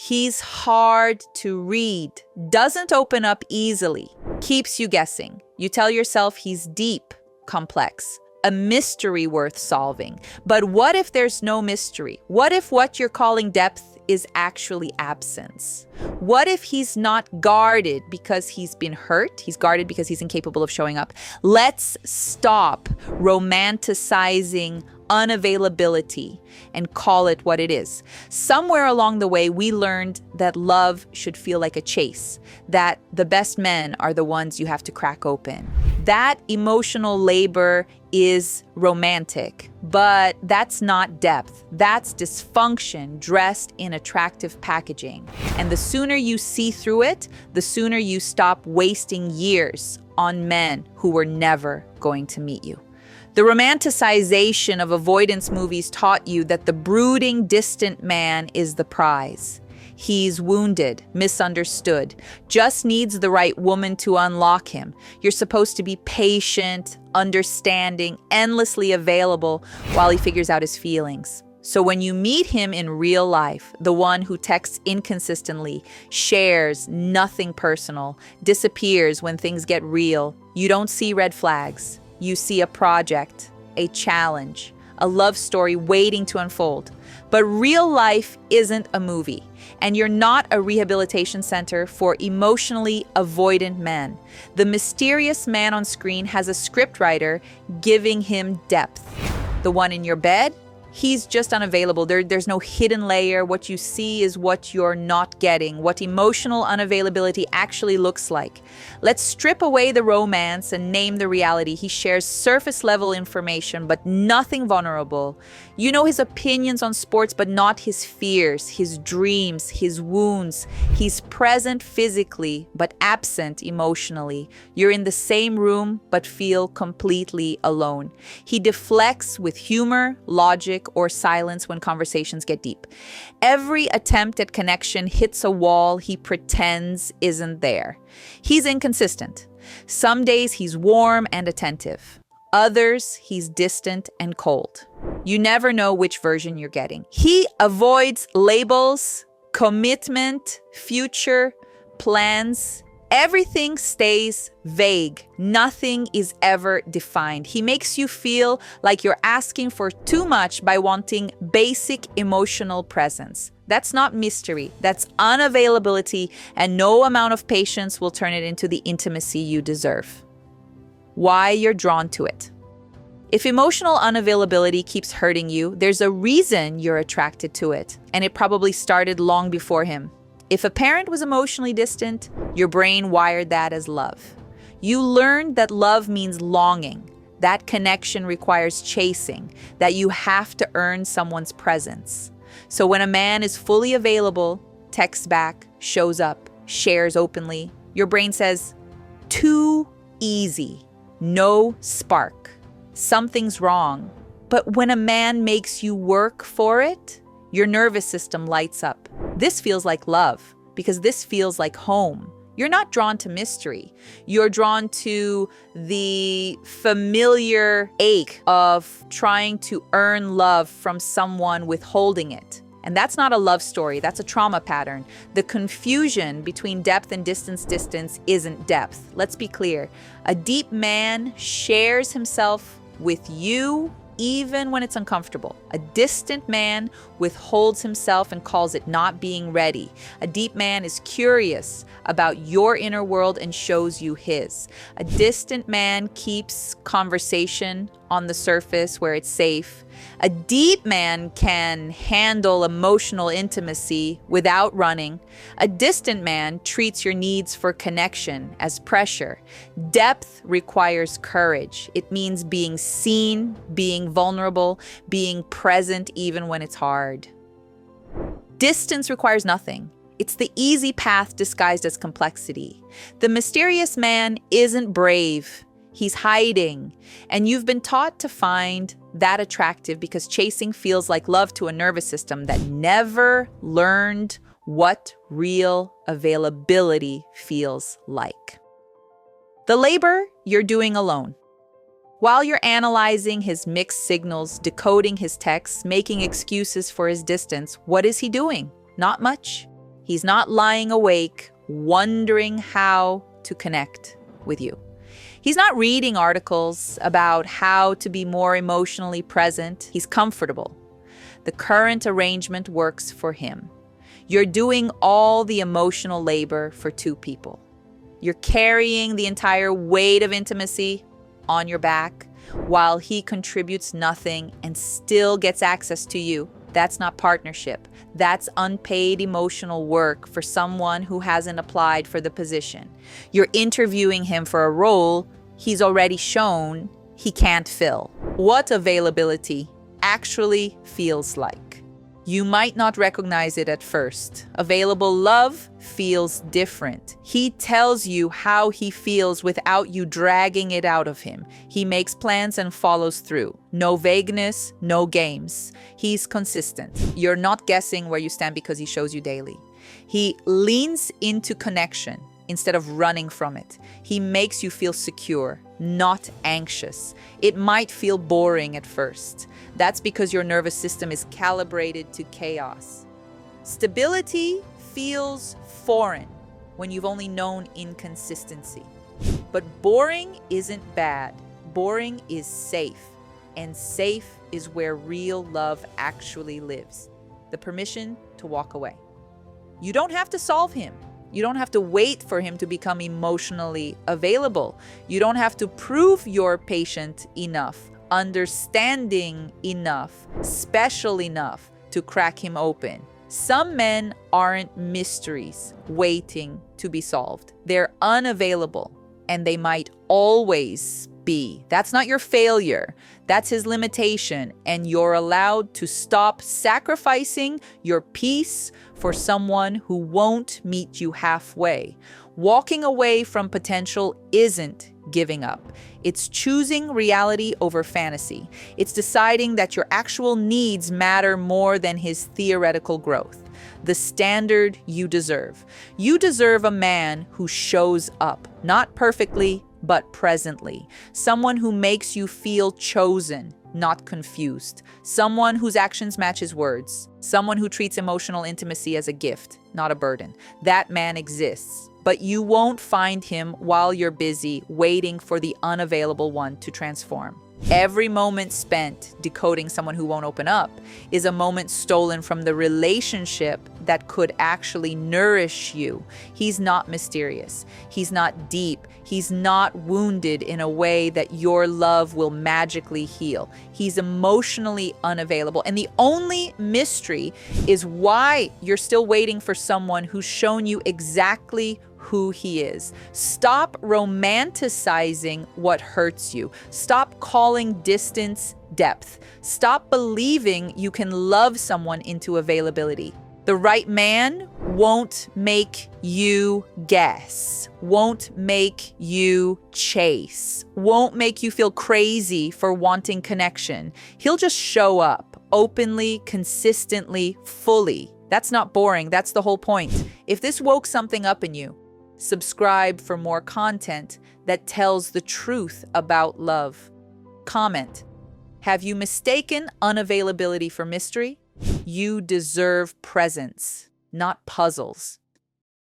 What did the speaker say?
He's hard to read, doesn't open up easily, keeps you guessing. You tell yourself he's deep, complex, a mystery worth solving. But what if there's no mystery? What if what you're calling depth is actually absence? What if he's not guarded because he's been hurt? He's guarded because he's incapable of showing up. Let's stop romanticizing unavailability and call it what it is. Somewhere along the way, we learned that love should feel like a chase, that the best men are the ones you have to crack open. That emotional labor is romantic, but that's not depth. That's dysfunction dressed in attractive packaging. And the sooner you see through it, the sooner you stop wasting years on men who were never going to meet you. The romanticization of avoidance movies taught you that the brooding, distant man is the prize. He's wounded, misunderstood, just needs the right woman to unlock him. You're supposed to be patient, understanding, endlessly available while he figures out his feelings. So when you meet him in real life, the one who texts inconsistently, shares nothing personal, disappears when things get real, you don't see red flags. You see a project, a challenge, a love story waiting to unfold. But real life isn't a movie, and you're not a rehabilitation center for emotionally avoidant men. The mysterious man on screen has a scriptwriter giving him depth. The one in your bed? He's just unavailable. There's no hidden layer. What you see is what you're not getting, what emotional unavailability actually looks like. Let's strip away the romance and name the reality. He shares surface-level information, but nothing vulnerable. You know his opinions on sports, but not his fears, his dreams, his wounds. He's present physically, but absent emotionally. You're in the same room, but feel completely alone. He deflects with humor, logic, or silence when conversations get deep. Every attempt at connection hits a wall he pretends isn't there. He's inconsistent. Some days he's warm and attentive. Others, he's distant and cold. You never know which version you're getting. He avoids labels, commitment, future, plans. Everything stays vague. Nothing is ever defined. He makes you feel like you're asking for too much by wanting basic emotional presence. That's not mystery. That's unavailability, and no amount of patience will turn it into the intimacy you deserve. Why you're drawn to it. If emotional unavailability keeps hurting you, there's a reason you're attracted to it, and it probably started long before him. If a parent was emotionally distant, your brain wired that as love. You learned that love means longing, that connection requires chasing, that you have to earn someone's presence. So when a man is fully available, texts back, shows up, shares openly, your brain says, too easy, no spark, something's wrong. But when a man makes you work for it, your nervous system lights up. This feels like love, because this feels like home. You're not drawn to mystery. You're drawn to the familiar ache of trying to earn love from someone withholding it. And that's not a love story, that's a trauma pattern. The confusion between depth and distance isn't depth. Let's be clear. A deep man shares himself with you even when it's uncomfortable. A distant man withholds himself and calls it not being ready. A deep man is curious about your inner world and shows you his. A distant man keeps conversation on the surface where it's safe. A deep man can handle emotional intimacy without running. A distant man treats your needs for connection as pressure. Depth requires courage. It means being seen, being vulnerable, being present even when it's hard. Distance requires nothing. It's the easy path disguised as complexity. The mysterious man isn't brave. He's hiding. And you've been taught to find that attractive because chasing feels like love to a nervous system that never learned what real availability feels like. The labor you're doing alone. While you're analyzing his mixed signals, decoding his texts, making excuses for his distance, what is he doing? Not much. He's not lying awake, wondering how to connect with you. He's not reading articles about how to be more emotionally present. He's comfortable. The current arrangement works for him. You're doing all the emotional labor for two people. You're carrying the entire weight of intimacy on your back while he contributes nothing and still gets access to you. That's not partnership. That's unpaid emotional work for someone who hasn't applied for the position. You're interviewing him for a role he's already shown he can't fill. What availability actually feels like. You might not recognize it at first. Available love feels different. He tells you how he feels without you dragging it out of him. He makes plans and follows through. No vagueness, no games. He's consistent. You're not guessing where you stand because he shows you daily. He leans into connection instead of running from it. He makes you feel secure, not anxious. It might feel boring at first. That's because your nervous system is calibrated to chaos. Stability feels foreign when you've only known inconsistency. But boring isn't bad. Boring is safe. And safe is where real love actually lives. The permission to walk away. You don't have to solve him. You don't have to wait for him to become emotionally available. You don't have to prove you're patient enough, understanding enough, special enough to crack him open. Some men aren't mysteries waiting to be solved. They're unavailable, and they might always be. That's not your failure. That's his limitation, and you're allowed to stop sacrificing your peace for someone who won't meet you halfway. Walking away from potential isn't giving up. It's choosing reality over fantasy. It's deciding that your actual needs matter more than his theoretical growth. The standard you deserve. You deserve a man who shows up, not perfectly, but presently. Someone who makes you feel chosen, not confused. Someone whose actions match his words. Someone who treats emotional intimacy as a gift, not a burden. That man exists, but you won't find him while you're busy waiting for the unavailable one to transform. Every moment spent decoding someone who won't open up is a moment stolen from the relationship that could actually nourish you. He's not mysterious. He's not deep. He's not wounded in a way that your love will magically heal. He's emotionally unavailable. And the only mystery is why you're still waiting for someone who's shown you exactly who he is. Stop romanticizing what hurts you. Stop calling distance depth. Stop believing you can love someone into availability. The right man won't make you guess, won't make you chase, won't make you feel crazy for wanting connection. He'll just show up openly, consistently, fully. That's not boring. That's the whole point. If this woke something up in you, subscribe for more content that tells the truth about love. Comment. Have you mistaken unavailability for mystery? You deserve presence, not puzzles.